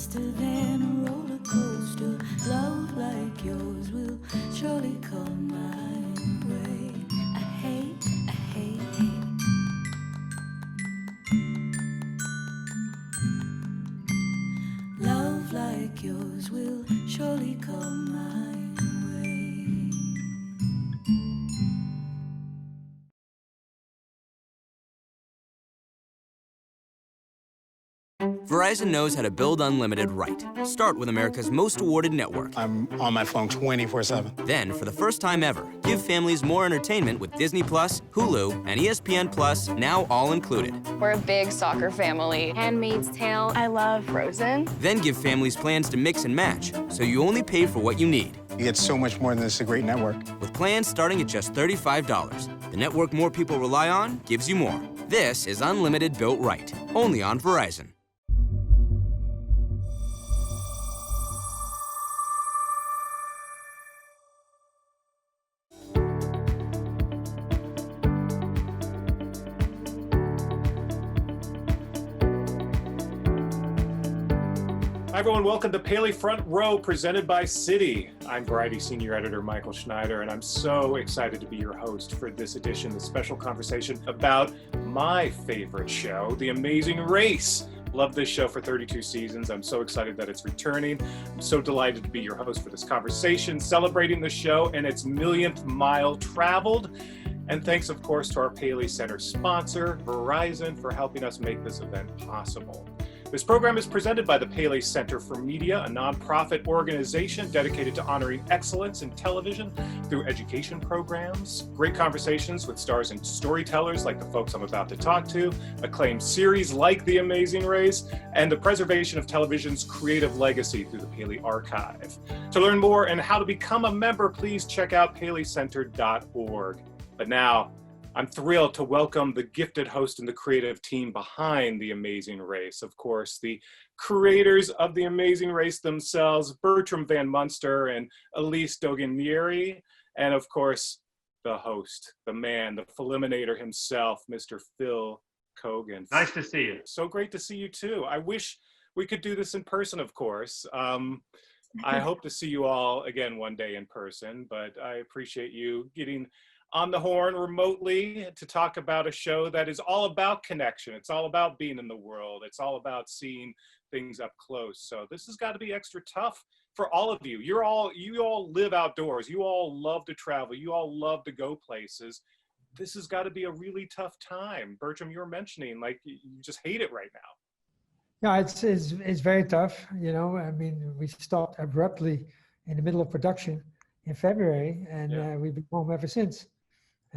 faster than a roller coaster. Love like yours will surely come my way. I hate, hate. Love like yours will surely come my way. Verizon knows how to build unlimited right. Start with America's most awarded network. I'm on my phone 24/7. Then, for the first time ever, give families more entertainment with Disney Plus, Hulu, and ESPN Plus, now all included. We're a big soccer family. Handmaid's Tale. I love Frozen. Then give families plans to mix and match, so you only pay for what you need. You get so much more than this, a great network. With plans starting at just $35. The network more people rely on gives you more. This is unlimited built right, only on Verizon. Hi everyone, welcome to Paley Front Row, presented by Citi. I'm Variety Senior Editor Michael Schneider, and I'm so excited to be your host for this edition, this special conversation about my favorite show, The Amazing Race. Loved this show for 32 seasons. I'm so excited that it's returning. I'm so delighted to be your host for this conversation, celebrating the show and its millionth mile traveled. And thanks, of course, to our Paley Center sponsor, Verizon, for helping us make this event possible. This program is presented by the Paley Center for Media, a nonprofit organization dedicated to honoring excellence in television through education programs, great conversations with stars and storytellers like the folks I'm about to talk to, acclaimed series like The Amazing Race, and the preservation of television's creative legacy through the Paley Archive. To learn more and how to become a member, please check out paleycenter.org. But now, I'm thrilled to welcome the gifted host and the creative team behind The Amazing Race. Of course, the creators of The Amazing Race themselves, Bertram van Munster and Elise Doganieri, and of course, the host, the man, the Feliminator himself, Mr. Phil Keoghan. Nice to see you. So great to see you too. I wish we could do this in person, of course. I hope to see you all again one day in person, but I appreciate you getting on the horn remotely to talk about a show that is all about connection. It's all about being in the world. It's all about seeing things up close. So this has got to be extra tough for all of you. You all live outdoors. You all love to travel. You all love to go places. This has got to be a really tough time. Bertram, you were mentioning, like, you just hate it right now. Yeah, it's very tough. You know, I mean, we stopped abruptly in the middle of production in February, and we've been home ever since.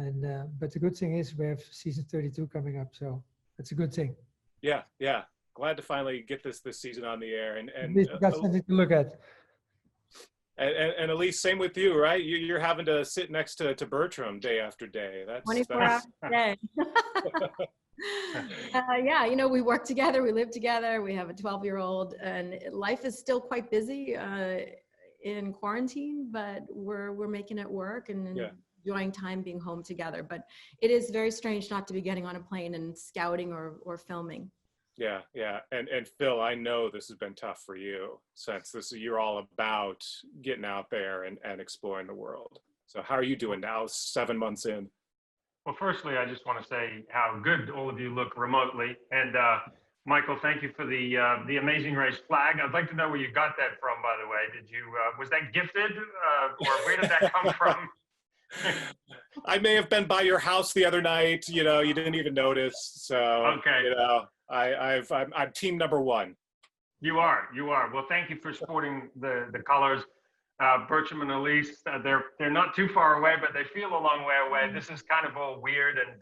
And but the good thing is we have season 32 coming up, so that's a good thing. Yeah. Glad to finally get this season on the air. And at least we got something to look at. And Elise, same with you, right? You're having to sit next to Bertram day after day. That's 24 hours a day. Yeah, you know, we work together, we live together, we have a 12-year-old, and life is still quite busy in quarantine, but we're making it work and enjoying time being home together. But it is very strange not to be getting on a plane and scouting or filming. Yeah. And Phil, I know this has been tough for you since you're all about getting out there and exploring the world. So how are you doing now, 7 months in? Well, firstly, I just want to say how good all of you look remotely. And Michael, thank you for the Amazing Race flag. I'd like to know where you got that from, by the way. Did you, was that gifted or where did that come from? I may have been by your house the other night. You know, you didn't even notice. So, okay. You know, I'm team number one. You are. Well, thank you for sporting the colors. Bertram and Elise, they're not too far away, but they feel a long way away. This is kind of all weird, and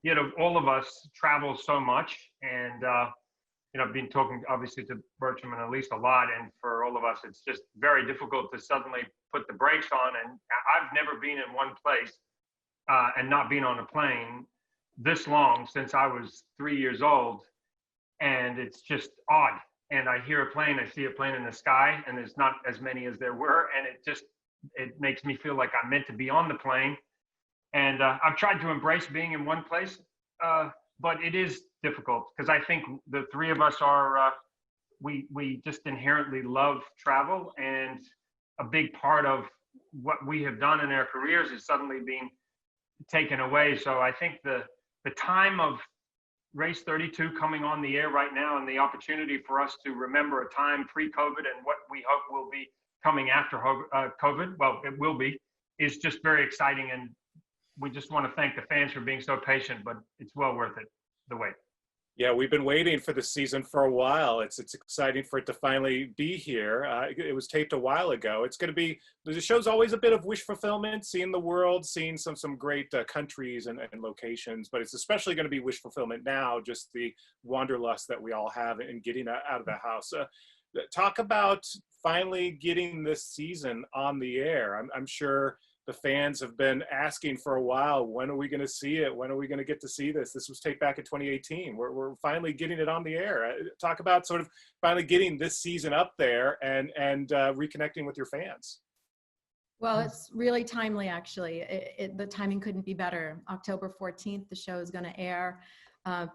you know, all of us travel so much, and you know, I've been talking obviously to Bertram and Elise a lot, and for all of us, it's just very difficult to suddenly put the brakes on. And I've never been in one place and not been on a plane this long since I was 3 years old, and it's just odd. And I hear a plane, I see a plane in the sky, and there's not as many as there were, and it makes me feel like I'm meant to be on the plane. And I've tried to embrace being in one place, but it is difficult because I think the three of us are we just inherently love travel, and a big part of what we have done in our careers is suddenly being taken away. So I think the time of Race 32 coming on the air right now, and the opportunity for us to remember a time pre-COVID and what we hope will be coming after COVID, well, it will be, is just very exciting. And we just want to thank the fans for being so patient, but it's well worth it, the wait. Yeah, we've been waiting for the season for a while. It's exciting for it to finally be here. It was taped a while ago. It's going to be, the show's always a bit of wish fulfillment, seeing the world, seeing some great countries and locations, but it's especially going to be wish fulfillment now, just the wanderlust that we all have in getting out of the house. Talk about finally getting this season on the air. I'm sure the fans have been asking for a while, when are we going to see it? When are we going to get to see this? This was taped back in 2018. We're finally getting it on the air. Talk about sort of finally getting this season up there and reconnecting with your fans. Well, it's really timely, actually. The timing couldn't be better. October 14th, the show is going to air.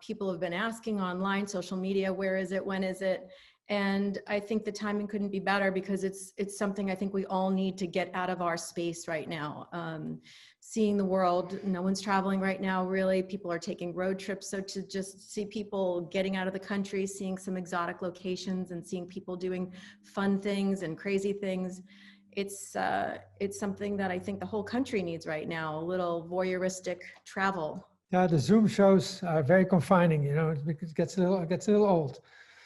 People have been asking online, social media, where is it? When is it? And I think the timing couldn't be better because it's something I think we all need to get out of our space right now. Seeing the world, no one's traveling right now, really. People are taking road trips. So to just see people getting out of the country, seeing some exotic locations and seeing people doing fun things and crazy things, it's something that I think the whole country needs right now, a little voyeuristic travel. Yeah, the Zoom shows are very confining, you know, it gets a little old.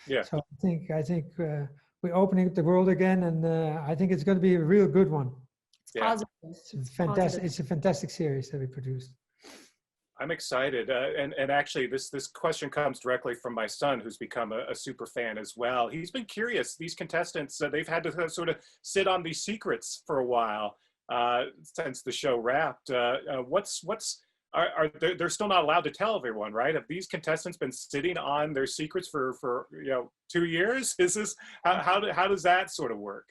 Yeah. So I think we're opening up the world again, and I think it's going to be a real good one. It's positive. It's fantastic. It's a fantastic series that we produced. I'm excited, and actually, this question comes directly from my son, who's become a super fan as well. He's been curious. These contestants, they've had to sort of sit on these secrets for a while since the show wrapped. They're still not allowed to tell everyone, right? Have these contestants been sitting on their secrets for 2 years? Is this how does that sort of work?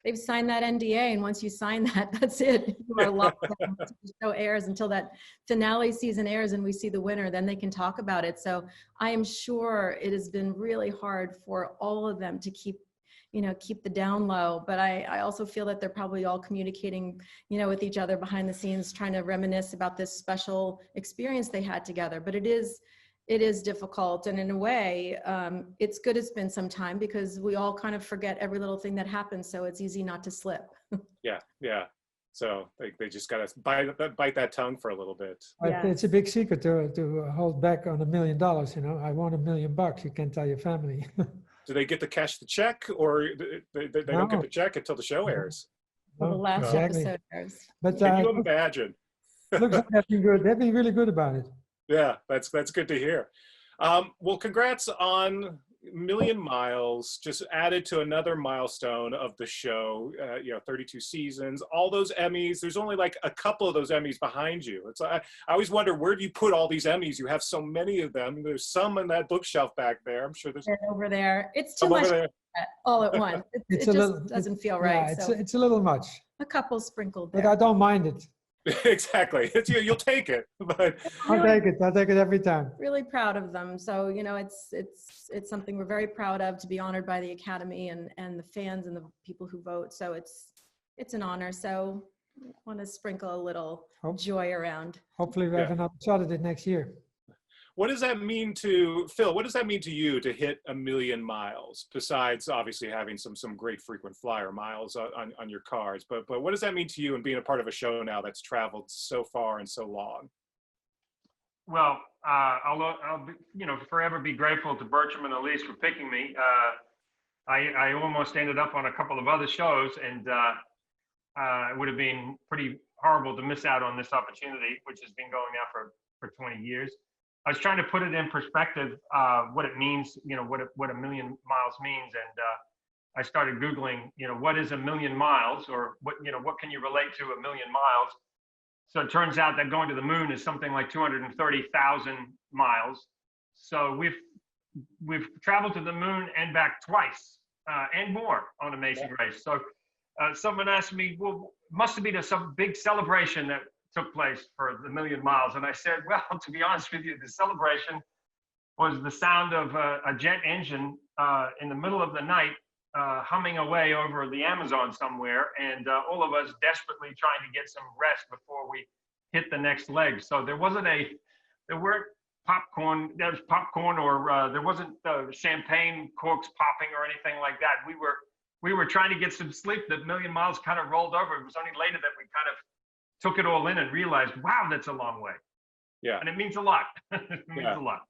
They've signed that NDA, and once you sign that, that's it. You are locked down until the show airs, until that finale season airs and we see the winner, then they can talk about it. So I am sure it has been really hard for all of them to keep the down low, but I also feel that they're probably all communicating, with each other behind the scenes, trying to reminisce about this special experience they had together. But it is difficult, and in a way, it's good it's been some time, because we all kind of forget every little thing that happens, so it's easy not to slip. Yeah. So they just gotta bite that tongue for a little bit. Yeah. It's a big secret to hold back on $1 million. I won $1 million. You can't tell your family. Do they get to cash the check, or they don't get the check until the show airs? Well, the last episode airs. But can you imagine? Looks like they've been good. They've been really good about it. Yeah, that's good to hear. Well, congrats on 1,000,000 miles, just added to another milestone of the show. 32 seasons, all those Emmys. There's only like a couple of those Emmys behind you. I always wonder, where do you put all these Emmys? You have so many of them. There's some in that bookshelf back there. I'm sure there's over there. It's too much all at once. It just doesn't feel right. Yeah, it's a little much. A couple sprinkled there. But I don't mind it. Exactly. You'll take it, but I'll take it every time. Really proud of them. So it's something we're very proud of, to be honored by the Academy and the fans and the people who vote. So it's an honor. So I want to sprinkle a little joy around. Hopefully we have another shot at it next year. What does that mean to Phil? What does that mean to you to hit 1,000,000 miles? Besides obviously having some great frequent flyer miles on your cars, but what does that mean to you and being a part of a show now that's traveled so far and so long? Well, I'll forever be grateful to Bertram and Elise for picking me. I almost ended up on a couple of other shows, and it would have been pretty horrible to miss out on this opportunity, which has been going now for 20 years. I was trying to put it in perspective, what it means, what 1,000,000 miles means. And I started Googling, what is 1,000,000 miles, or what can you relate to 1,000,000 miles? So it turns out that going to the moon is something like 230,000 miles. So we've traveled to the moon and back twice, and more on Amazing Race. So someone asked me, well, must have been some big celebration that took place for the 1,000,000 miles. And I said, well, to be honest with you, the celebration was the sound of a jet engine in the middle of the night humming away over the Amazon somewhere, and all of us desperately trying to get some rest before we hit the next leg. So there weren't popcorn, there was popcorn, or there wasn't champagne corks popping or anything like that. We were trying to get some sleep. The million miles kind of rolled over. It was only later that we kind of took it all in and realized, wow, that's a long way. Yeah. And it means a lot. It means a lot.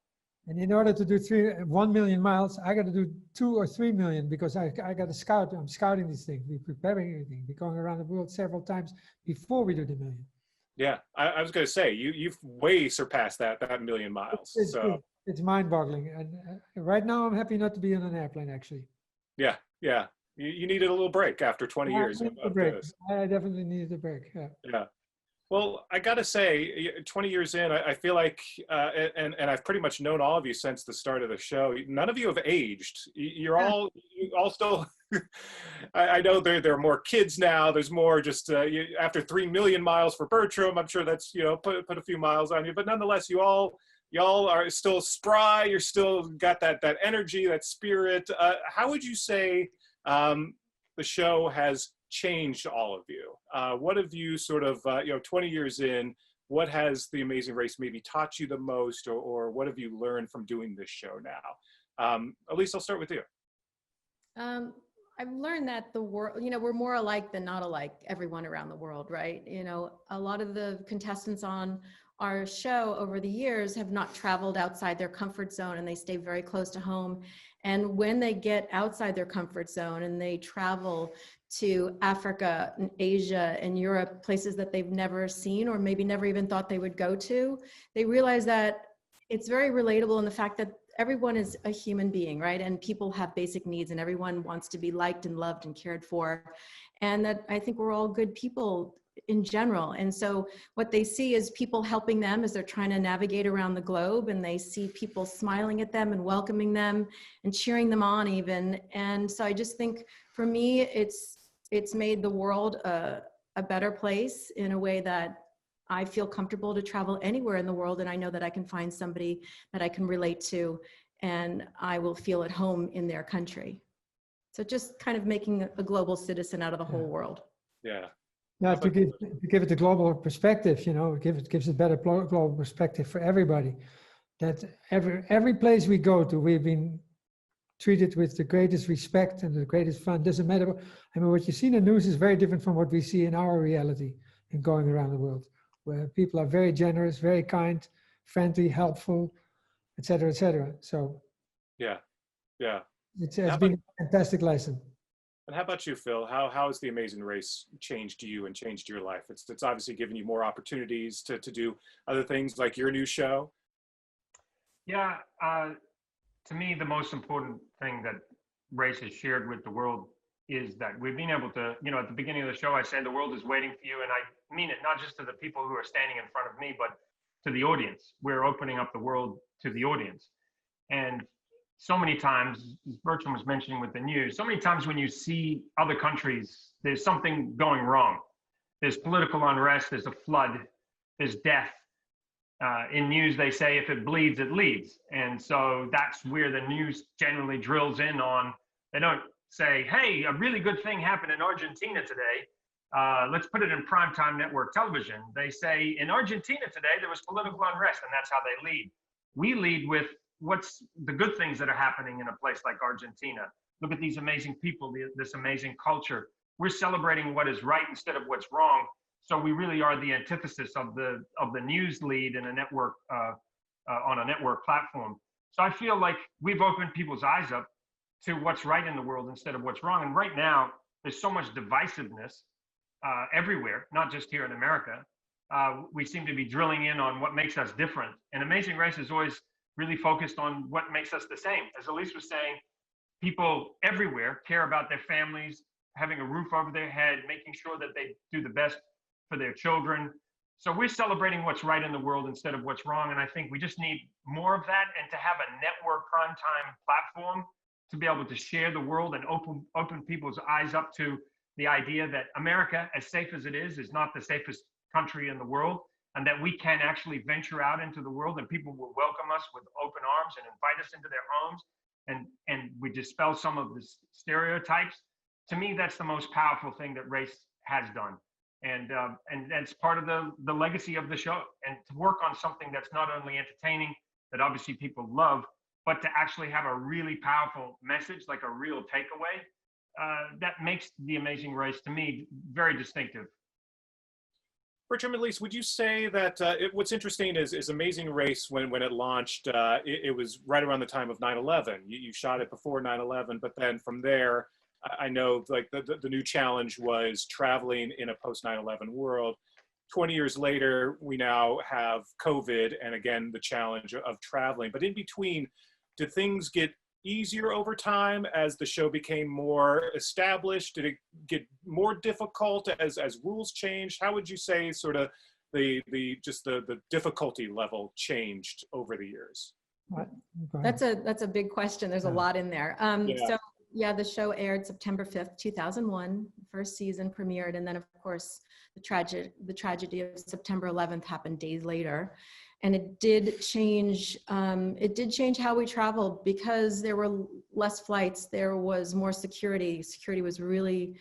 And in order to do 1 million miles, I got to do 2 or 3 million because I got to scout. I'm scouting these things. We're preparing everything. We're going around the world several times before we do the million. Yeah, I was going to say you've way surpassed that million miles. It's mind-boggling, and right now I'm happy not to be on an airplane. Actually. Yeah. You needed a little break after 20 years of this. I definitely needed a break. Yeah. Well, I got to say, 20 years in, I feel like, and I've pretty much known all of you since the start of the show. None of you have aged. You all still. I know there are more kids now. There's more just after 3 million miles for Bertram. I'm sure that's put a few miles on you, but nonetheless, y'all are still spry. You're still got that energy, that spirit. How would you say the show has changed all of you? What have you sort of 20 years in? What has The Amazing Race maybe taught you the most, or what have you learned from doing this show now? Elise, I'll start with you. I've learned that the world, we're more alike than not alike, everyone around the world, right? A lot of the contestants on our show over the years have not traveled outside their comfort zone, and they stay very close to home. And when they get outside their comfort zone and they travel to Africa and Asia and Europe, places that they've never seen or maybe never even thought they would go to, they realize that it's very relatable in the fact that everyone is a human being, right? And people have basic needs, and everyone wants to be liked and loved and cared for. And that I think we're all good people in general. And so what they see is people helping them as they're trying to navigate around the globe, and they see people smiling at them and welcoming them and cheering them on even. And so I just think for me, it's made the world a better place in a way that I feel comfortable to travel anywhere in the world, and I know that I can find somebody that I can relate to, and I will feel at home in their country. So just kind of making a global citizen out of the whole world. Yeah. Now, to give it a global perspective, it gives a better global perspective for everybody. That every place we go to, we've been treated with the greatest respect and the greatest fun. Doesn't matter. I mean, what you see in the news is very different from what we see in our reality and going around the world, where people are very generous, very kind, friendly, helpful, et cetera, et cetera. So yeah. It's been a fantastic lesson. And how about you, Phil? How has The Amazing Race changed you and changed your life? It's obviously given you more opportunities to do other things like your new show. Yeah, to me, the most important thing that Race has shared with the world is that we've been able to, at the beginning of the show, I said the world is waiting for you. And I mean it, not just to the people who are standing in front of me, but to the audience. We're opening up the world to the audience. And so many times, as Bertram was mentioning with the news, so many times when you see other countries, there's something going wrong. There's political unrest, there's a flood, there's death. In news, they say if it bleeds, it leads. And so that's where the news generally drills in on. They don't say, hey, a really good thing happened in Argentina today. Let's put it in primetime network television. They say in Argentina today, there was political unrest, and that's how they lead. We lead with what's the good things that are happening in a place like Argentina. Look at these amazing people, this amazing culture. We're celebrating what is right instead of what's wrong. So we really are the antithesis of the news lead in a network on a network platform. So I feel like we've opened people's eyes up to what's right in the world instead of what's wrong. And right now, there's so much divisiveness everywhere, not just here in America. We seem to be drilling in on what makes us different. And Amazing Race is always really focused on what makes us the same. As Elise was saying, people everywhere care about their families, having a roof over their head, making sure that they do the best for their children. So we're celebrating what's right in the world instead of what's wrong. And I think we just need more of that, and to have a network primetime platform to be able to share the world and open people's eyes up to the idea that America, as safe as it is not the safest country in the world. and that we can actually venture out into the world and people will welcome us with open arms and invite us into their homes, and we dispel some of the stereotypes. To me, that's the most powerful thing that race has done. And that's part of the legacy of the show. And to work on something that's not only entertaining, that obviously people love, but to actually have a really powerful message, like a real takeaway, that makes The Amazing Race, to me, very distinctive. Bertram, Elise, would you say that what's interesting is Amazing Race, when it launched, it was right around the time of 9/11. You shot it before 9/11, but then from there, I know like the new challenge was traveling in a post 9/11 world. 20 years later, we now have COVID, and again, the challenge of traveling. But in between, did things get easier over time as the show became more established? Did it get more difficult as rules changed? How would you say sort of the difficulty level changed over the years? That's a big question. There's a lot in there. So yeah, the show aired September 5th, 2001. First season premiered, and then of course the tragedy of September 11th happened days later. And it did change how we traveled because there were less flights. There was more security. Security was really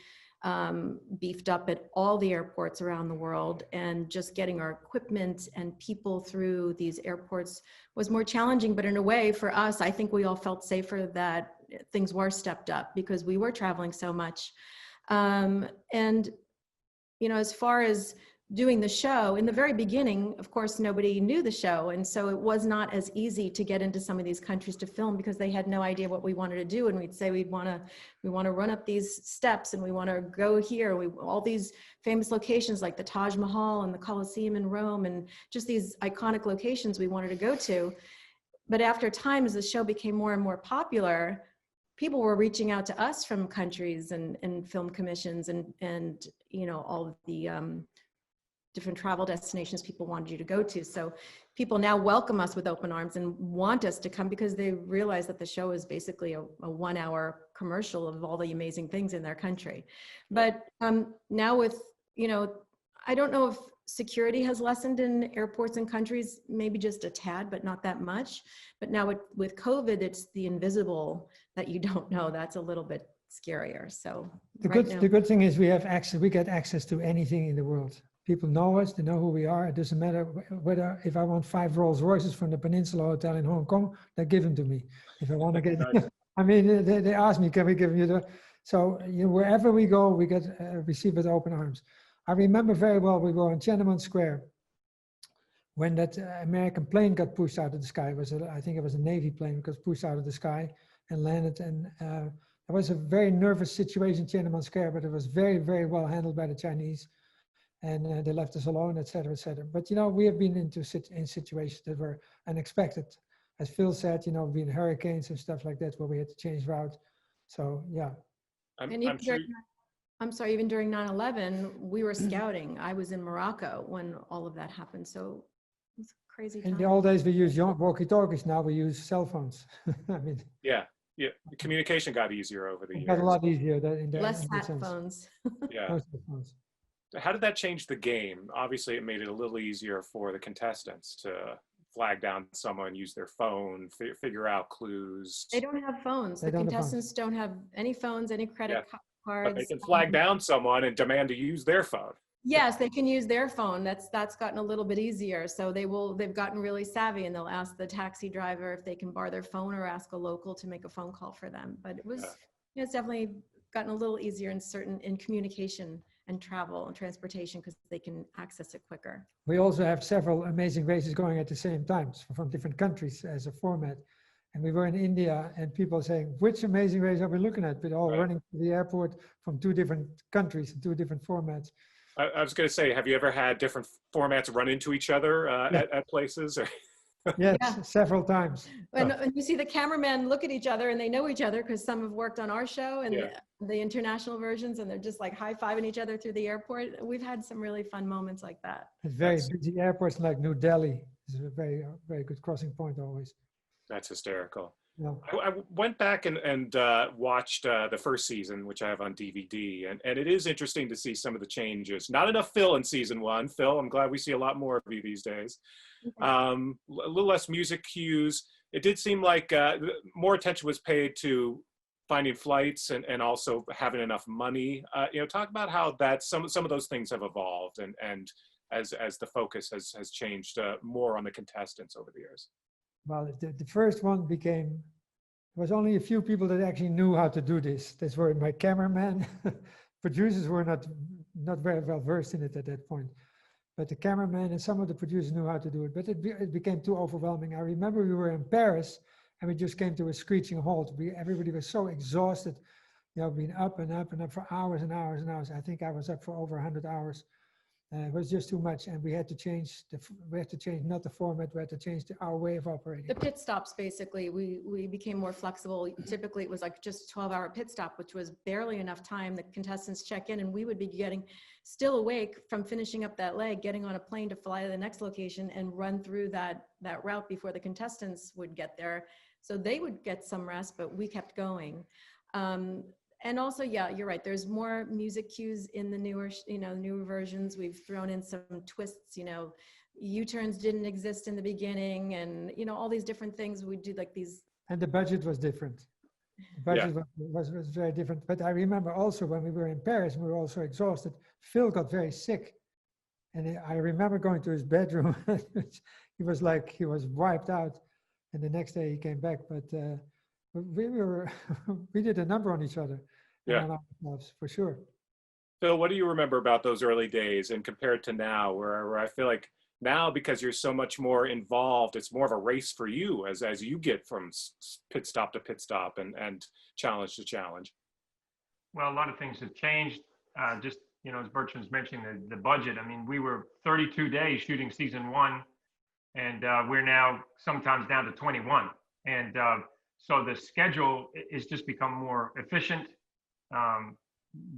beefed up at all the airports around the world, and just getting our equipment and people through these airports was more challenging. But in a way, for us, I think we all felt safer that things were stepped up because we were traveling so much. And, you know, as far as doing the show, in the very beginning, of course, nobody knew the show. And so it was not as easy to get into some of these countries to film because they had no idea what we wanted to do. And we'd say, we want to run up these steps and we want to go here. All these famous locations like the Taj Mahal and the Colosseum in Rome, and just these iconic locations we wanted to go to. But after time, as the show became more and more popular, people were reaching out to us from countries and film commissions and you know, all of the different travel destinations people wanted you to go to. So people now welcome us with open arms and want us to come because they realize that the show is basically a 1 hour commercial of all the amazing things in their country. But now with, you know, I don't know if security has lessened in airports and countries, maybe just a tad, but not that much. But now with COVID, it's the invisible that you don't know. That's a little bit scarier. So the good thing is we have access. We get access to anything in the world. People know us, they know who we are. It doesn't matter whether, if I want 5 Rolls Royces from the Peninsula Hotel in Hong Kong, they give them to me. If I want to get, I mean, they ask me, can we give you the, so you know, wherever we go, we get received with open arms. I remember very well, we were on Tiananmen Square when that American plane got pushed out of the sky. It was I think it was a Navy plane, got pushed out of the sky and landed. And it was a very nervous situation, Tiananmen Square, but it was very, very well handled by the Chinese. And they left us alone, et cetera, et cetera. But, you know, we have been in situations that were unexpected. As Phil said, you know, been hurricanes and stuff like that where we had to change route. So, yeah. I'm sorry, even during 9/11, we were scouting. I was in Morocco when all of that happened. So it was a crazy time. In the old days, we used walkie-talkies. Now we use cell phones. I mean, yeah. The communication got easier over the years. Got a lot easier. Less sat phones. Yeah. How did that change the game? Obviously, it made it a little easier for the contestants to flag down someone, use their phone, figure out clues. They don't have phones. The contestants don't have any phones, any credit cards. But they can flag down someone and demand to use their phone. Yes, they can use their phone. That's gotten a little bit easier. So they've gotten really savvy, and they'll ask the taxi driver if they can borrow their phone or ask a local to make a phone call for them. But it was, it's definitely gotten a little easier in communication and travel and transportation because they can access it quicker. We also have several amazing races going at the same time from different countries as a format. And we were in India and people saying, which amazing race are we looking at? But all running to the airport from 2 different countries and 2 different formats. I was going to say, have you ever had different formats run into each other at places? Or Yes, several times. And you see the cameramen look at each other and they know each other because some have worked on our show and the international versions, and they're just like high-fiving each other through the airport. We've had some really fun moments like that. Very busy airports like New Delhi is a very, very good crossing point always. That's hysterical. No. I went back and watched the first season, which I have on DVD, and it is interesting to see some of the changes. Not enough Phil in season one. Phil, I'm glad we see a lot more of you these days. A little less music cues. It did seem like more attention was paid to finding flights and also having enough money. Talk about how some of those things have evolved and as the focus has changed more on the contestants over the years. Well, the first one there was only a few people that actually knew how to do this. These were my cameraman. Producers were not very well versed in it at that point. But the cameraman and some of the producers knew how to do it. But it became too overwhelming. I remember we were in Paris and we just came to a screeching halt. Everybody was so exhausted, being up and up and up for hours and hours and hours. I think I was up for over 100 hours. It was just too much, and we had to change not the format, we had to change our way of operating. The pit stops, basically, we became more flexible. Typically, it was like just a 12-hour pit stop, which was barely enough time. The contestants check in, and we would be getting still awake from finishing up that leg, getting on a plane to fly to the next location and run through that route before the contestants would get there. So they would get some rest, but we kept going. And also, yeah, you're right. There's more music cues in the newer versions. We've thrown in some twists, U-turns didn't exist in the beginning, and, all these different things. We do like these. And the budget was different. The budget was very different. But I remember also when we were in Paris, we were also exhausted. Phil got very sick. And I remember going to his bedroom. He was wiped out. And the next day he came back. But we did a number on each other. Yeah, for sure. Phil, what do you remember about those early days and compared to now, where I feel like now, because you're so much more involved, it's more of a race for you as you get from pit stop to pit stop and challenge to challenge? Well, a lot of things have changed. Just, as Bertram's mentioning, the budget. I mean, we were 32 days shooting season one, and we're now sometimes down to 21. And so the schedule is just become more efficient.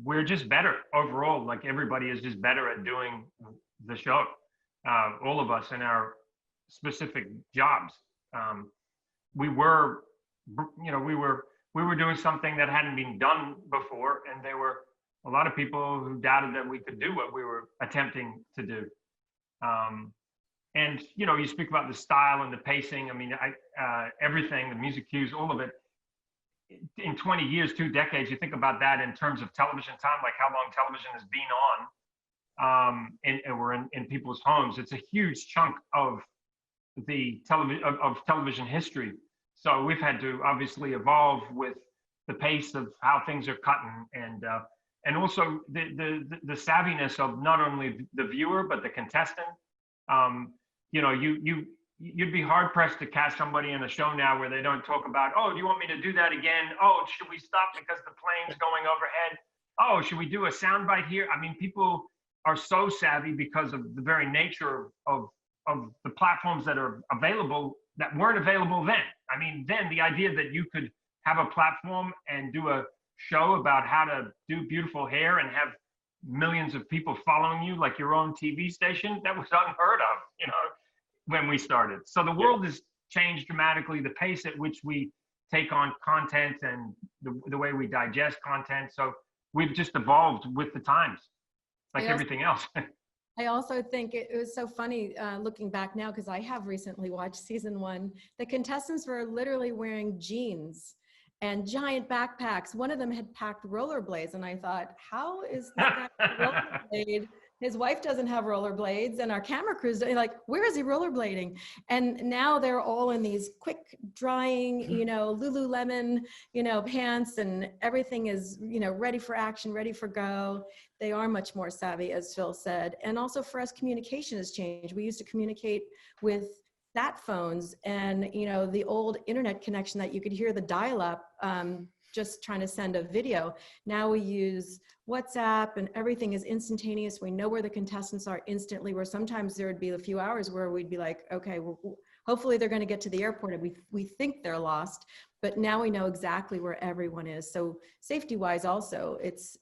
We're just better overall. Like, everybody is just better at doing the show. All of us in our specific jobs. We were doing something that hadn't been done before, and there were a lot of people who doubted that we could do what we were attempting to do. And you speak about the style and the pacing. I mean, everything, the music cues, all of it. In 20 years, 2 decades, you think about that in terms of television time, like how long television has been on, and we're in people's homes. It's a huge chunk of the television history. So we've had to obviously evolve with the pace of how things are cut, and also the savviness of not only the viewer but the contestant. You'd be hard pressed to cast somebody in a show now where they don't talk about, oh, do you want me to do that again? Oh, should we stop because the plane's going overhead? Oh, should we do a soundbite here? I mean, people are so savvy because of the very nature of the platforms that are available that weren't available then. I mean, then the idea that you could have a platform and do a show about how to do beautiful hair and have millions of people following you like your own TV station, that was unheard of, when we started. So the world has changed dramatically, the pace at which we take on content and the way we digest content. So we've just evolved with the times, like everything else. I also think it was so funny looking back now, because I have recently watched season one. The contestants were literally wearing jeans and giant backpacks. One of them had packed rollerblades, and I thought, how is that rollerblade? His wife doesn't have rollerblades, and our camera crews, like, where is he rollerblading? And now they're all in these quick drying, Lululemon, pants, and everything is, ready for action, ready for go. They are much more savvy, as Phil said. And also for us, communication has changed. We used to communicate with sat phones and, the old internet connection that you could hear the dial-up, just trying to send a video. Now we use WhatsApp, and everything is instantaneous. We know where the contestants are instantly, where sometimes there would be a few hours where we'd be like, okay, well, hopefully they're going to get to the airport, and we think they're lost, but now we know exactly where everyone is. So safety wise also, it's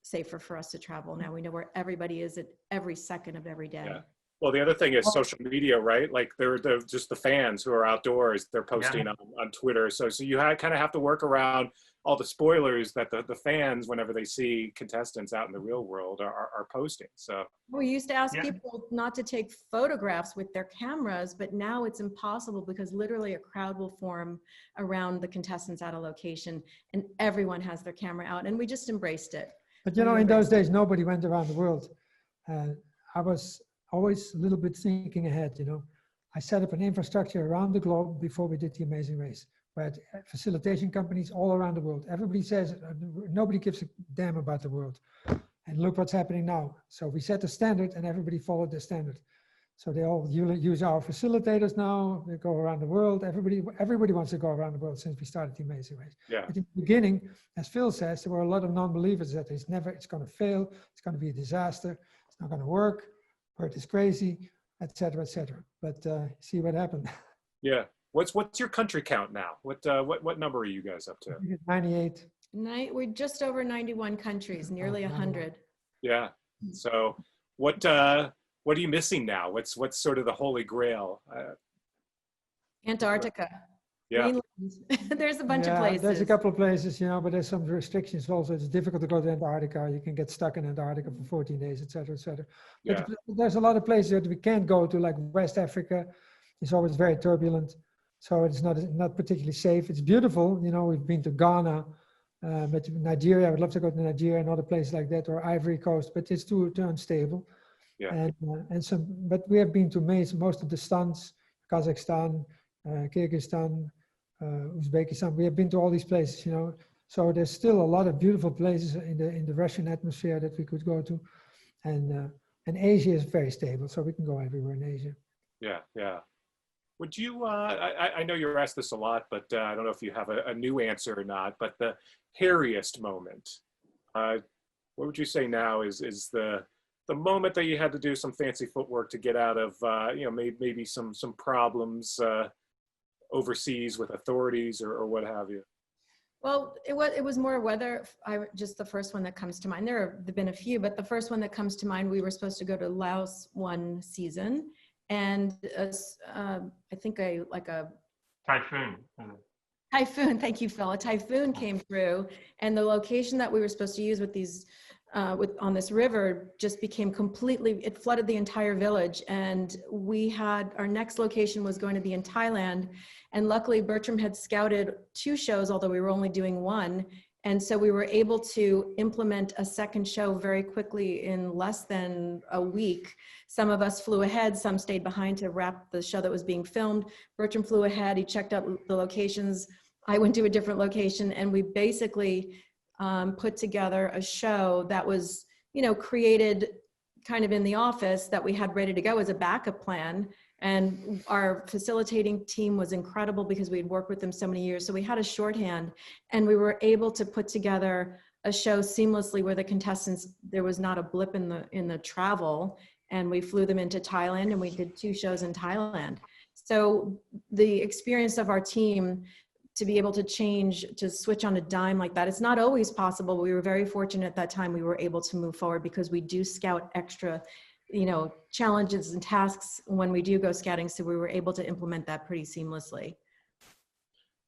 safer for us to travel now. We know where everybody is at every second of every day. Yeah. Well, the other thing is social media, right? Like they're just the fans who are outdoors, they're posting on Twitter. So you kind of have to work around all the spoilers that the fans, whenever they see contestants out in the real world, are posting. So we used to ask people not to take photographs with their cameras, but now it's impossible because literally a crowd will form around the contestants at a location and everyone has their camera out, and we just embraced it. But you know, in those days, nobody went around the world. I was always a little bit thinking ahead, you know. I set up an infrastructure around the globe before we did the Amazing Race. We had facilitation companies all around the world. Everybody says, nobody gives a damn about the world. And look what's happening now. So we set the standard and everybody followed the standard. So they all use our facilitators now. They go around the world. Everybody wants to go around the world since we started the Amazing Race. Yeah. But in the beginning, as Phil says, there were a lot of non-believers that it's going to fail. It's going to be a disaster. It's not going to work. Bert is crazy, etc., etc. But see what happened. Yeah. What's your country count now? What number are you guys up to? 98. We're just over 91 countries, nearly 100. Yeah. So what are you missing now? What's sort of the holy grail? Antarctica. Yeah. Greenland. There's a bunch of places. There's a couple of places, you know, but there's some restrictions also. It's difficult to go to Antarctica. You can get stuck in Antarctica for 14 days, etc., etc. Yeah. But there's a lot of places that we can't go to, like West Africa. It's always very turbulent, so it's not particularly safe. It's beautiful, you know. We've been to Ghana, but Nigeria. I would love to go to Nigeria and other places like that, or Ivory Coast, but it's too unstable. Yeah. But we have been to most of the stands, Kazakhstan, Kyrgyzstan, Uzbekistan. We have been to all these places, you know. So there's still a lot of beautiful places in the Russian atmosphere that we could go to, and Asia is very stable, so we can go everywhere in Asia. Yeah, yeah. Would you? I know you're asked this a lot, but I don't know if you have a new answer or not. But the hairiest moment, what would you say now is the moment that you had to do some fancy footwork to get out of maybe some problems overseas with authorities or what have you? Well, it was more weather. Just the first one that comes to mind. There have been a few, but the first one that comes to mind, we were supposed to go to Laos one season, and I think a typhoon. Typhoon, thank you, Phil. A typhoon came through, and the location that we were supposed to use with these on this river just became it flooded the entire village, and our next location was going to be in Thailand, and luckily Bertram had scouted 2 shows, although we were only doing 1, and so we were able to implement a second show very quickly in less than a week. Some of us flew ahead, some stayed behind to wrap the show that was being filmed. Bertram flew ahead, he checked out the locations, I went to a different location, and we basically put together a show that was, created kind of in the office that we had ready to go as a backup plan. And our facilitating team was incredible because we had worked with them so many years. So we had a shorthand, and we were able to put together a show seamlessly where the contestants, there was not a blip in the travel, and we flew them into Thailand, and we did 2 shows in Thailand. So the experience of our team to be able to switch on a dime like that, it's not always possible. We were very fortunate at that time we were able to move forward because we do scout extra, challenges and tasks when we do go scouting. So we were able to implement that pretty seamlessly.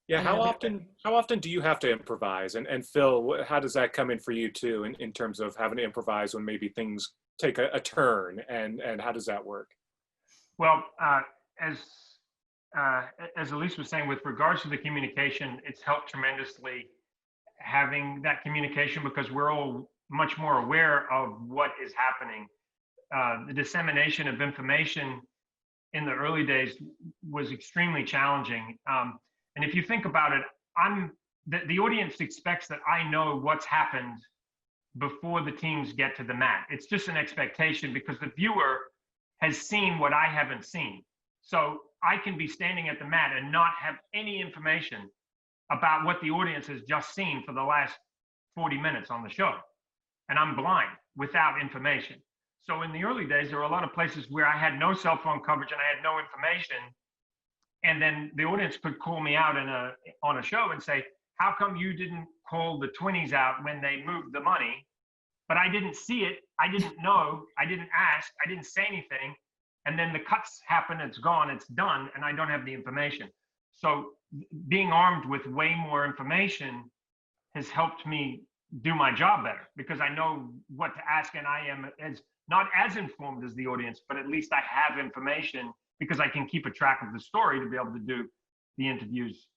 Yeah, how often do you have to improvise? And Phil, how does that come in for you too, in terms of having to improvise when maybe things take a turn, and how does that work? Well, as Elise was saying, with regards to the communication, it's helped tremendously having that communication because we're all much more aware of what is happening. The dissemination of information in the early days was extremely challenging. And if you think about it, the audience expects that I know what's happened before the teams get to the mat. It's just an expectation because the viewer has seen what I haven't seen. So I can be standing at the mat and not have any information about what the audience has just seen for the last 40 minutes on the show. And I'm blind without information. So in the early days, there were a lot of places where I had no cell phone coverage and I had no information. And then the audience could call me out on a show and say, how come you didn't call the 20s out when they moved the money? But I didn't see it. I didn't know. I didn't ask. I didn't say anything. and then the cuts happen, it's gone, it's done, and I don't have the information. So being armed with way more information has helped me do my job better, because I know what to ask, and I am not as informed as the audience, but at least I have information because I can keep a track of the story to be able to do the interviews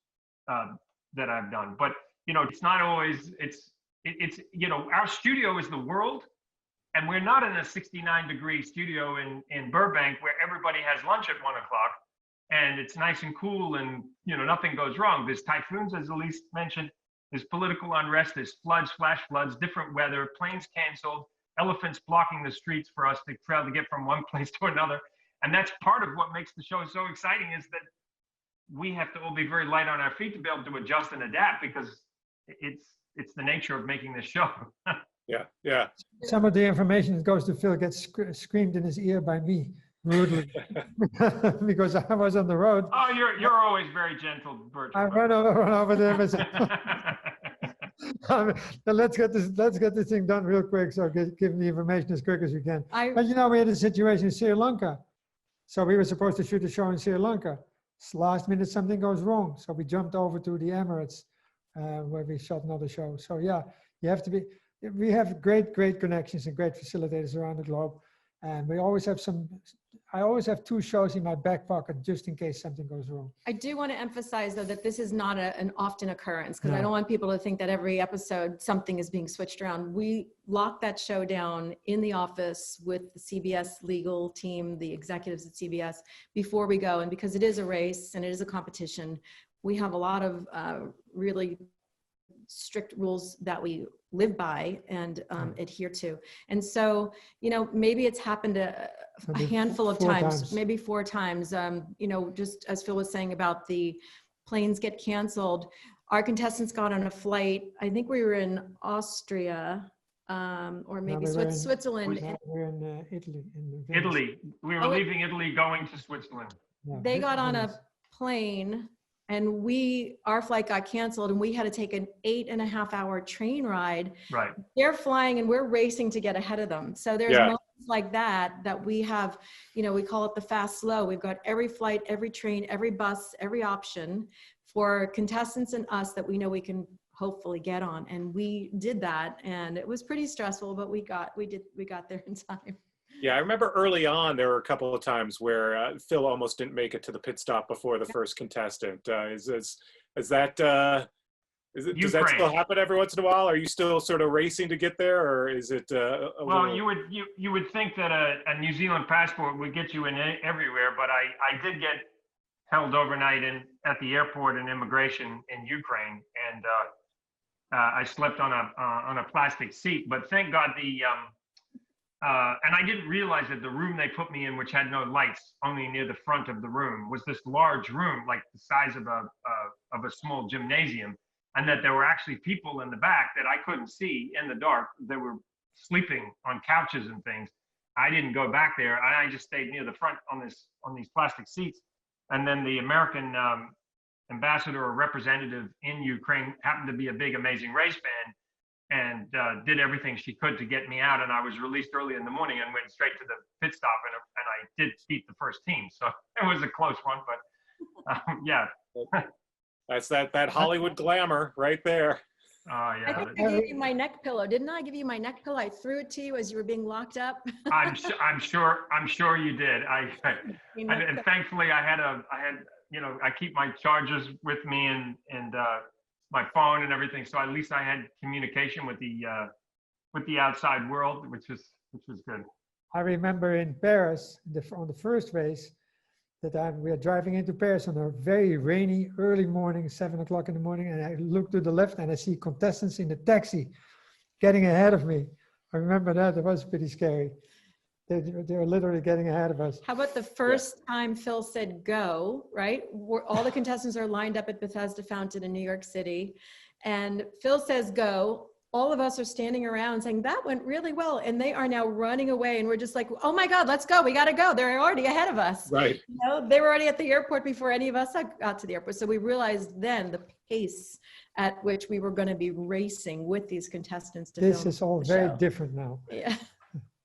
that I've done. But it's not always, it's our studio is the world, and we're not in a 69-degree studio in Burbank where everybody has lunch at 1 o'clock and it's nice and cool and nothing goes wrong. There's typhoons, as Elise mentioned. There's political unrest, there's floods, flash floods, different weather, planes canceled, elephants blocking the streets for us to try to get from one place to another. And that's part of what makes the show so exciting, is that we have to all be very light on our feet to be able to adjust and adapt, because it's the nature of making this show. Yeah. Some of the information that goes to Phil gets screamed in his ear by me rudely because I was on the road. Oh, you're always very gentle, Bertram. I run over there. Let's get this thing done real quick. So give me information as quick as you can. But we had a situation in Sri Lanka, so we were supposed to shoot a show in Sri Lanka. Last minute something goes wrong, so we jumped over to the Emirates where we shot another show. So yeah, you have to be. We have great connections and great facilitators around the globe, and we always have I always have 2 shows in my back pocket just in case something goes wrong. I do want to emphasize, though, that this is not an often occurrence, because No. I don't want people to think that every episode something is being switched around. We lock that show down in the office with the CBS legal team, the executives at CBS, before we go. And because it is a race and it is a competition, we have a lot of really strict rules that we live by and adhere to. And so, maybe it's happened a handful of times, maybe 4 times, just as Phil was saying about the planes get canceled. Our contestants got on a flight. I think we were in Austria, or maybe Switzerland. We were in Italy. Italy. We were leaving Italy, going to Switzerland. Yeah, they got on a plane, and our flight got canceled, and we had to take an 8.5-hour train ride. Right. They're flying and we're racing to get ahead of them. So there's moments like that we have, we call it the fast slow. We've got every flight, every train, every bus, every option for contestants and us that we know we can hopefully get on. And we did that, and it was pretty stressful, but we got there in time. Yeah, I remember early on, there were a couple of times where Phil almost didn't make it to the pit stop before the first contestant. Does that still happen every once in a while? Are you still sort of racing to get there, or is it? You would think that a New Zealand passport would get you in everywhere, but I did get held overnight at the airport and immigration in Ukraine, and I slept on a plastic seat. But thank God and I didn't realize that the room they put me in, which had no lights, only near the front of the room, was this large room, like the size of a small gymnasium, and that there were actually people in the back that I couldn't see in the dark. They were sleeping on couches and things. I didn't go back there. I just stayed near the front on these plastic seats. And then the American ambassador or representative in Ukraine happened to be a big Amazing Race fan, and did everything she could to get me out. And I was released early in the morning and went straight to the pit stop, and I did beat the first team. So it was a close one, but yeah. That's that Hollywood glamour right there. Oh, yeah. I think I gave you my neck pillow. Didn't I give you my neck pillow? I threw it to you as you were being locked up. I'm sure you did. And thankfully I keep my chargers with me and my phone and everything, so at least I had communication with the outside world, which was good. I remember in Paris, on the first race, we are driving into Paris on a very rainy early morning, 7 o'clock in the morning, and I look to the left and I see contestants in the taxi getting ahead of me. I remember that. It was pretty scary. They were literally getting ahead of us. How about the first time Phil said go, right? All the contestants are lined up at Bethesda Fountain in New York City, and Phil says go. All of us are standing around saying, that went really well. And they are now running away. And we're just like, oh my God, let's go. We got to go. They're already ahead of us. Right. They were already at the airport before any of us got to the airport. So we realized then the pace at which we were going to be racing with these contestants. This is all very different now. Yeah.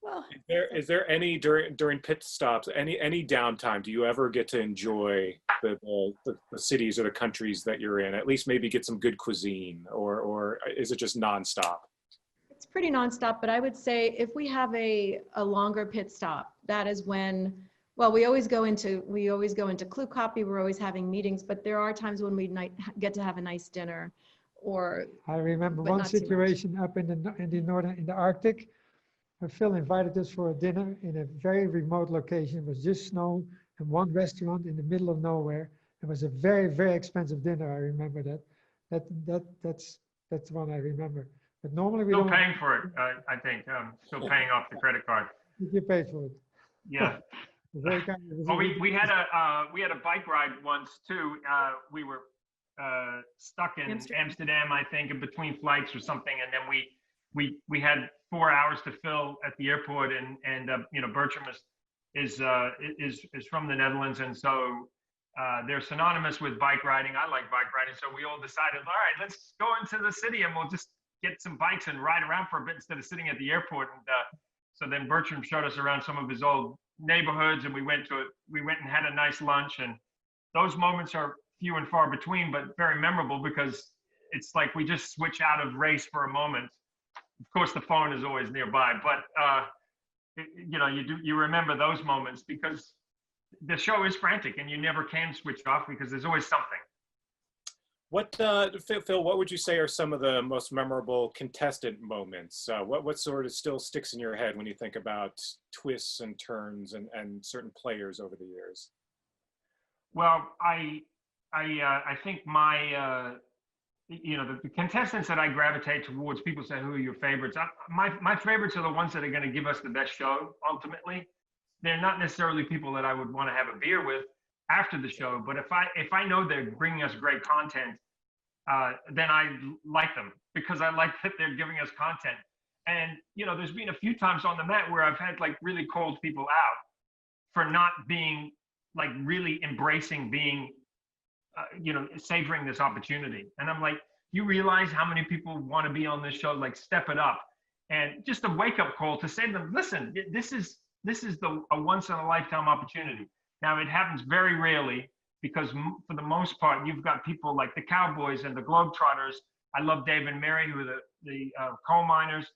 Well, Is there any during pit stops, any downtime? Do you ever get to enjoy the cities or the countries that you're in? At least maybe get some good cuisine, or is it just nonstop? it's pretty nonstop, but I would say if we have a longer pit stop, that is when, well, we always go into Clue Copy. We're always having meetings, but there are times when we get to have a nice dinner, or. I remember but one not too much. situation up in the Arctic. Phil invited us for a dinner in a very remote location. It was just snow and one restaurant in the middle of nowhere. It was a very, very expensive dinner. I remember that. That's one I remember. But normally we Still don't. paying for it, I think. Still paying off the credit card. You paid for it. Yeah. Very kind of, Well, we had a bike ride once too. We were stuck in Amsterdam, I think, in between flights or something, and then we had 4 hours to fill at the airport, and you know, Bertram is from the Netherlands, and so they're synonymous with bike riding. I like bike riding, so we all decided, all right, let's go into the city and we'll just get some bikes and ride around for a bit instead of sitting at the airport. And so then Bertram showed us around some of his old neighborhoods, and we went and had a nice lunch. And those moments are few and far between, but very memorable, because it's like we just switch out of race for a moment. Of course, the phone is always nearby, but you know, you remember those moments, because the show is frantic and you never can switch off because there's always something. What, Phil, what would you say are some of the most memorable contestant moments? What sort of still sticks in your head when you think about twists and turns and certain players over the years? Well, I think my, you know, the contestants that I gravitate towards, people say, who are your favorites? My favorites are the ones that are going to give us the best show, ultimately. They're not necessarily people that I would want to have a beer with after the show, but if I know they're bringing us great content, then I like them, because I like that they're giving us content. And, you know, there's been a few times on the mat where I've had like really called people out for not being like really embracing being, you know, savoring this opportunity. And I'm like, you realize how many people want to be on this show? Like, step it up. And just a wake up call to say to them, listen, this is a once in a lifetime opportunity. Now, it happens very rarely, because for the most part, you've got people like the Cowboys and the Globetrotters. I love Dave and Mary, who are the coal miners.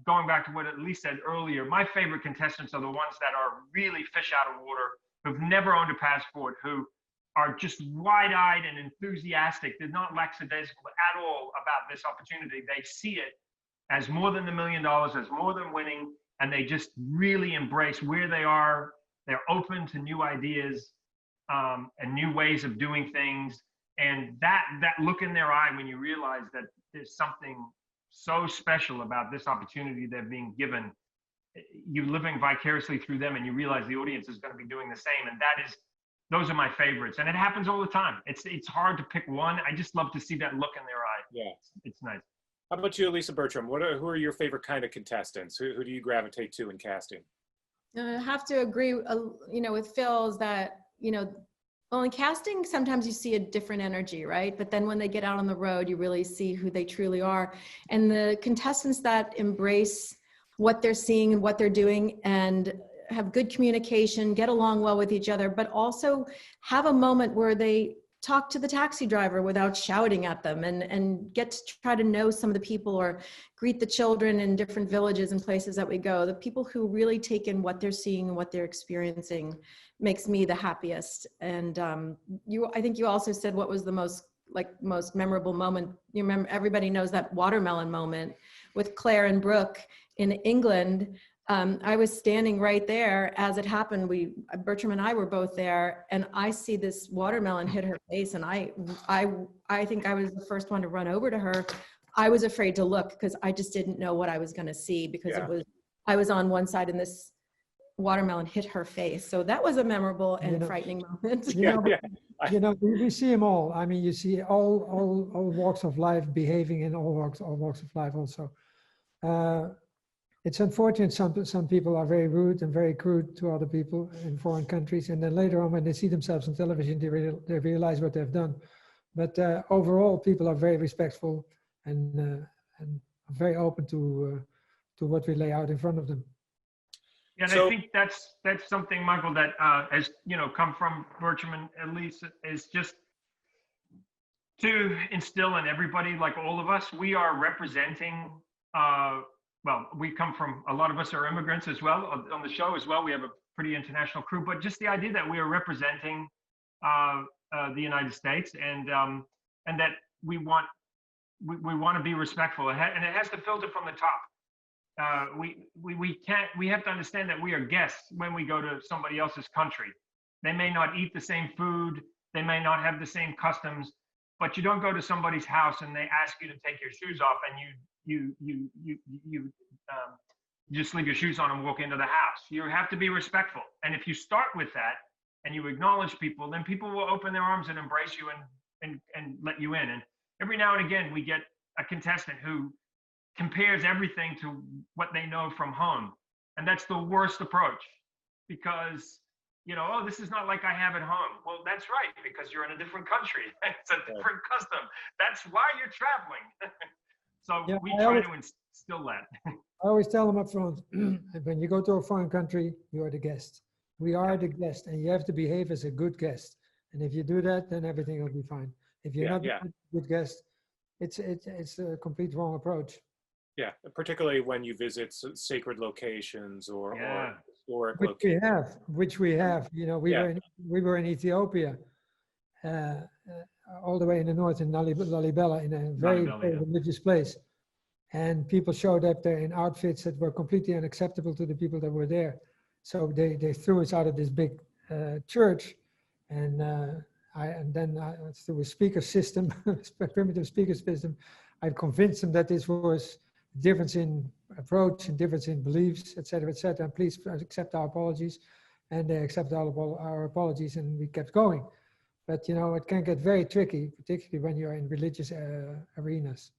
Going back to what Elise said earlier, my favorite contestants are the ones that are really fish out of water, who've never owned a passport, who are just wide-eyed and enthusiastic. They're not lackadaisical at all about this opportunity. They see it as more than $1 million, as more than winning, and they just really embrace where they are. They're open to new ideas and new ways of doing things. And that look in their eye when you realize that there's something so special about this opportunity they're being given, you're living vicariously through them, and you realize the audience is going to be doing the same. And those are my favorites. And it happens all the time. It's hard to pick one. I just love to see that look in their eye. Yeah. It's nice. How about you, Elise Bertram? Who are your favorite kind of contestants? Who do you gravitate to in casting? I have to agree, you know, with Phil's that, you know, well, in casting, sometimes you see a different energy, right? But then when they get out on the road, you really see who they truly are. And the contestants that embrace what they're seeing and what they're doing, and have good communication, get along well with each other, but also have a moment where they talk to the taxi driver without shouting at them, and get to try to know some of the people, or greet the children in different villages and places that we go. The people who really take in what they're seeing and what they're experiencing makes me the happiest. And I think you also said what was the most memorable moment. You remember, everybody knows that watermelon moment with Claire and Brooke in England. I was standing right there as it happened. Bertram and I were both there, and I see this watermelon hit her face, and I think I was the first one to run over to her. I was afraid to look because I just didn't know what I was going to see, because I was on one side and this watermelon hit her face. So that was a memorable and frightening moment. You know, we see them all. I mean, you see all walks of life behaving in all walks of life also. It's unfortunate some people are very rude and very crude to other people in foreign countries, and then later on when they see themselves on television, they realize what they've done. But overall, people are very respectful and very open to what we lay out in front of them. Yeah, and So- I think that's something, Michael, that has come from Bertram and Elise, is just to instill in everybody, like all of us, we are representing. Well, we come from, a lot of us are immigrants as well on the show as well. We have a pretty international crew, but just the idea that we are representing the United States, and that we want to be respectful, and it has to filter from the top. We have to understand that we are guests when we go to somebody else's country. They may not eat the same food, they may not have the same customs, but you don't go to somebody's house and they ask you to take your shoes off and you just leave your shoes on and walk into the house. You have to be respectful. And if you start with that and you acknowledge people, then people will open their arms and embrace you and let you in. And every now and again, we get a contestant who compares everything to what they know from home. And that's the worst approach, because, oh, this is not like I have at home. Well, that's right, because you're in a different country. It's a different custom. That's why you're traveling. So Yeah, we try to instill that. I always tell them up front, when you go to a foreign country, you are the guest. We are the guest, and you have to behave as a good guest. And if you do that, then everything will be fine. If you're not a good guest, it's a complete wrong approach. Yeah, particularly when you visit sacred locations or historic Which locations. Which we have. We were in Ethiopia, all the way in the north in Lalibela, in a very religious place. And people showed up there in outfits that were completely unacceptable to the people that were there. So they threw us out of this big church, and then through a speaker system, a primitive speaker system, I convinced them that this was difference in approach and difference in beliefs, et cetera, and please accept our apologies. And they accepted all of our apologies, and we kept going. But it can get very tricky, particularly when you're in religious arenas.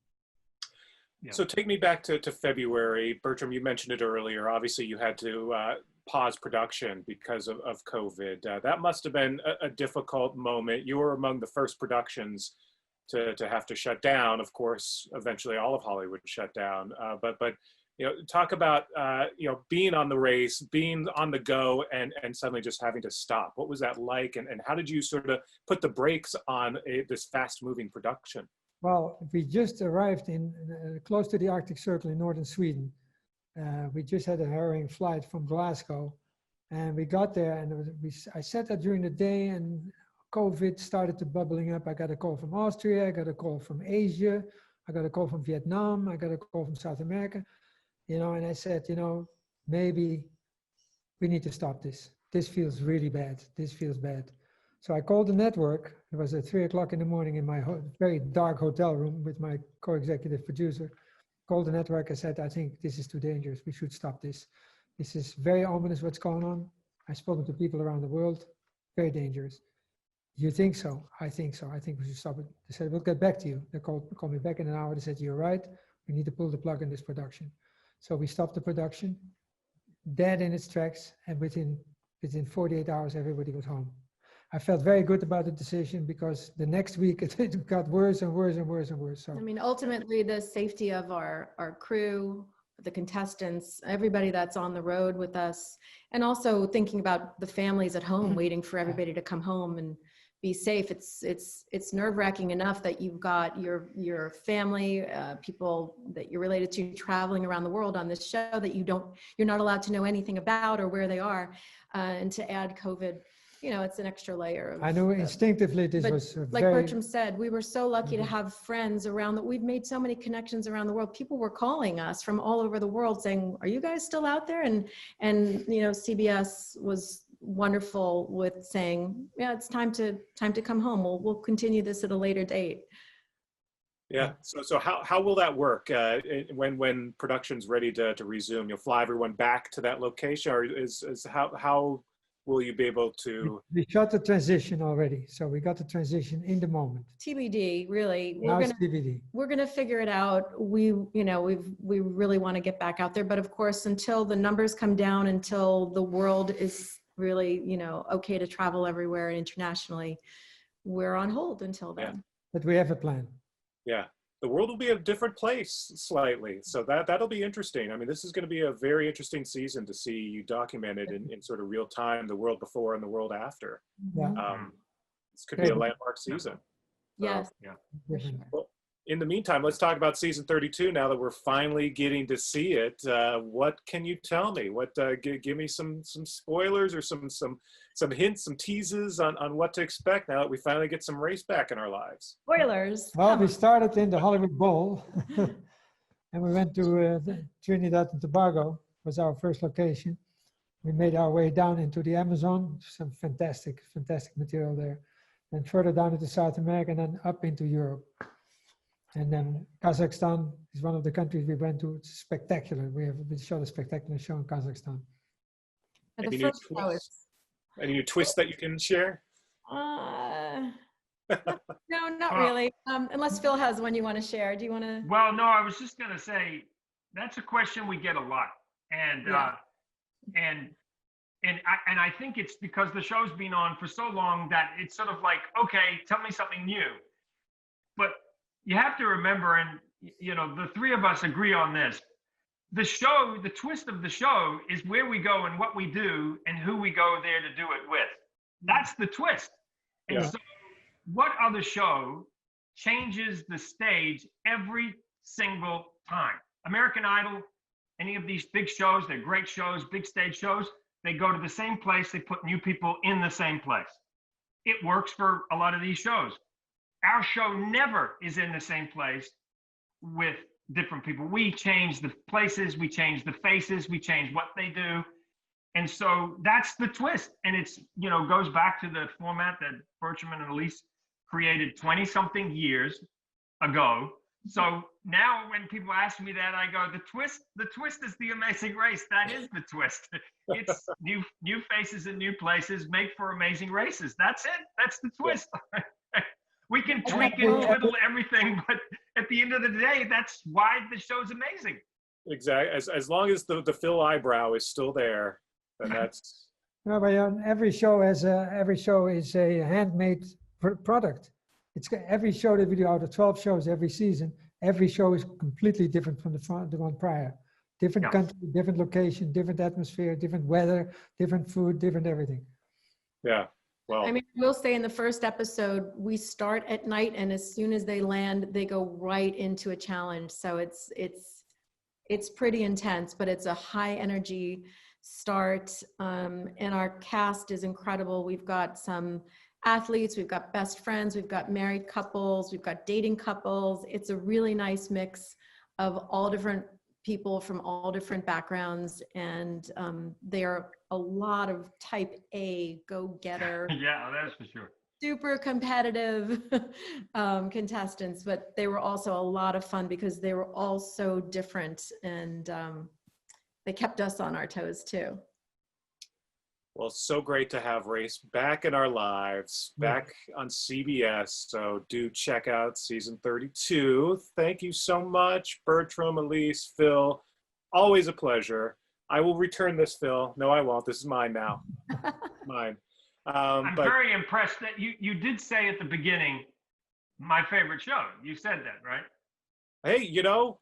Yeah. So take me back to February. Bertram, you mentioned it earlier. Obviously, you had to pause production because of COVID. That must have been a difficult moment. You were among the first productions to have to shut down. Of course, eventually all of Hollywood shut down. But talk about being on the race, being on the go, and suddenly just having to stop. What was that like, and how did you sort of put the brakes on this fast-moving production? Well, we just arrived in close to the Arctic Circle in northern Sweden. We just had a harrowing flight from Glasgow, and we got there, and I sat there during the day, and COVID started to bubbling up. I got a call from Austria, I got a call from Asia, I got a call from Vietnam, I got a call from South America, and I said, maybe we need to stop this. This feels really bad. This feels bad. So I called the network. It was at 3 o'clock in the morning in my very dark hotel room with my co-executive producer. Called the network. I said, I think this is too dangerous. We should stop this. This is very ominous what's going on. I've spoken to people around the world. Very dangerous. You think so? I think so. I think we should stop it. They said, we'll get back to you. They called me back in an hour. They said, you're right. We need to pull the plug in this production. So we stopped the production, dead in its tracks. And within 48 hours, everybody was home. I felt very good about the decision, because the next week it got worse and worse and worse and worse. So I mean, ultimately, the safety of our crew, the contestants, everybody that's on the road with us, and also thinking about the families at home, waiting for everybody to come home and be safe. It's nerve-wracking enough that you've got your family, people that you're related to, traveling around the world on this show that you're not allowed to know anything about or where they are, and to add COVID. It's an extra layer. I know instinctively this was like Bertram said, we were so lucky to have friends around that. We've made so many connections around the world. People were calling us from all over the world saying, are you guys still out there? And CBS was wonderful with saying, yeah, it's time to come home. We'll continue this at a later date. Yeah. So how will that work when production's ready to resume? You'll fly everyone back to that location, or how will you be able to? We shot the transition already, so we got the transition in the moment. TBD, really. TBD. We're gonna figure it out. We really want to get back out there, but of course, until the numbers come down, until the world is really, okay to travel everywhere internationally, we're on hold until then. But we have a plan. Yeah. the world will be a different place slightly. So that'll be interesting. I mean, this is going to be a very interesting season to see you documented in sort of real time, the world before and the world after. Yeah. This could be a landmark season. Yes. Yeah. For sure. Well, in the meantime, let's talk about season 32 now that we're finally getting to see it. What can you tell me? What give me some spoilers or some hints, some teases on what to expect now that we finally get some race back in our lives. Spoilers. Well, we started in the Hollywood Bowl, and we went to Trinidad and Tobago, was our first location. We made our way down into the Amazon, some fantastic material there. Then further down into South America, and then up into Europe. And then Kazakhstan is one of the countries we went to. It's spectacular. We shot a spectacular show in Kazakhstan. The Any first show is, new twists that you can share? no, not really. Unless Phil has one you want to share. Do you want to? Well, no, I was just going to say, that's a question we get a lot. And, Yeah. And I think it's because the show's been on for so long that it's sort of like, okay, tell me something new. But you have to remember, and you know, the three of us agree on this. The show, the twist of the show is where we go and what we do and who we go there to do it with. That's the twist. And Yeah. so what other show changes the stage every single time? American Idol, any of these big shows, they're great shows, big stage shows. They go to the same place, they put new people in the same place. It works for a lot of these shows. Our show never is in the same place with different people. We change the places, we change the faces, we change what they do. And so that's the twist. And it's, you know, goes back to the format that Bertram and Elise created 20 something years ago. So now when people ask me that, I go, the twist is the Amazing Race. That is the twist. It's new faces and new places make for amazing races. That's it. That's the twist. We can tweak and twiddle everything, but at the end of the day, that's why the show's amazing. Exactly. As long as the Phil eyebrow is still there, then that's. No, but every show is a handmade product. It's every show that we do out of 12 shows every season. Every show is completely different from the one prior. Different country, different location, different atmosphere, different weather, different food, different everything. Yeah. Well, I mean, we'll say in the first episode, we start at night, and as soon as they land, they go right into a challenge. So it's pretty intense, but it's a high energy start. And our cast is incredible. We've got some athletes, we've got best friends, we've got married couples, we've got dating couples. It's a really nice mix of all different people from all different backgrounds, and there are a lot of type A go-getter. Yeah, that's for sure. Super competitive contestants, but they were also a lot of fun because they were all so different, and they kept us on our toes too. Well, so great to have race back in our lives, back on CBS. So do check out season 32. Thank you so much, Bertram, Elise, Phil. Always a pleasure. I will return this, Phil. No, I won't. This is mine now. Mine. I'm very impressed that you did say at the beginning, my favorite show. You said that, right? Hey, you know,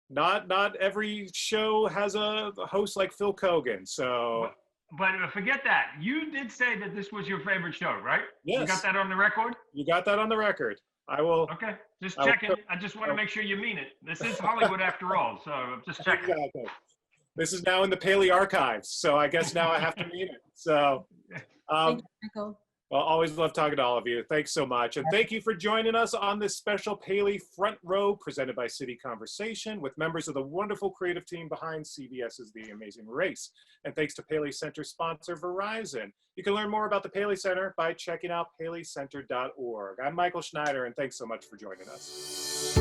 not every show has a host like Phil Keoghan. So. But forget that. You did say that this was your favorite show, right? Yes. You got that on the record? You got that on the record. I will. Okay, just checking. I just want to make sure you mean it. This is Hollywood after all, so I'm just checking. Exactly. This is now in the Paley archives, so I guess now I have to mean it. So, Thank you, Michael. well, always love talking to all of you. Thanks so much. And thank you for joining us on this special Paley Front Row presented by City Conversation with members of the wonderful creative team behind CBS's The Amazing Race. And thanks to Paley Center sponsor Verizon. You can learn more about the Paley Center by checking out paleycenter.org. I'm Michael Schneider, and thanks so much for joining us.